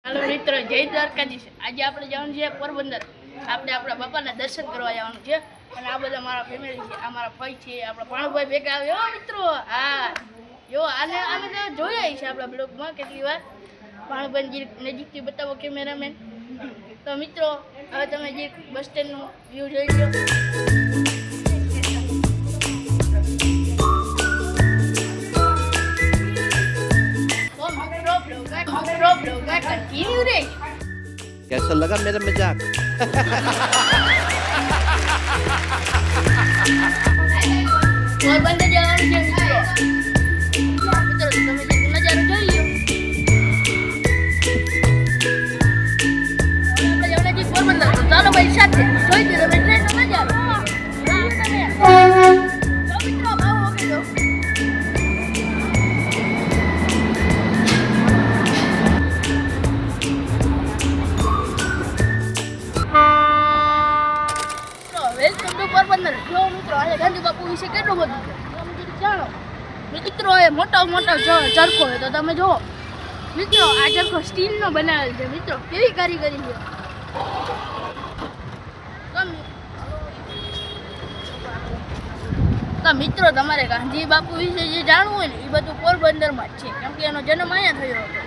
Hello मित्रों, जय द्वारकाधीश। आज આપણે જવાનું છે પોરબંદર। આપણે આપણા બાપાના દર્શન કરવા જવાનું છે અને આ બધા મારા ફેમિલી છે, આ મારા ભાઈ છે, આપણા પાણુભાઈ ભેગા આવ્યો મિત્રો। હા જો આને તો જોયા છે આપણા બ્લોગમાં કેટલી વાર। પાણુભાઈ નજીકથી બતાવો કેમેરામેન। તો મિત્રો હવે તમે જે બસ સ્ટેન્ડનું વ્યૂ જોઈ લો। कंटिन्यू रे। कैसा लगा मेरा मजाक? पोरबंदर जવાનું છે મિત્રો। તમે નજારો જોઈ લો। આપણે જવાના છે પોરબંદર। તો ચાલો ભાઈ સાથે જોઈ લો તમે ટ્રેનનો નજારો। તો મિત્રો ભાવ ઓકે જો વેલકમ ટુ પોરબંદર। જો મિત્રો આજે ગાંધી બાપુ વિશે કેટલું બધું છે તમે જરી જાણો મિત્રો। એ મોટો ચરખો હોય તો તમે જુઓ મિત્રો, આ ચરખો સ્ટીલનો બનાવેલ છે મિત્રો। કેવી કારીગરી છે। તો મિત્રો તમારે ગાંધી બાપુ વિશે જે જાણવું હોય ને એ બધું પોરબંદરમાં જ છે, કેમ કે એનો જન્મ અહીંયા થયો હતો।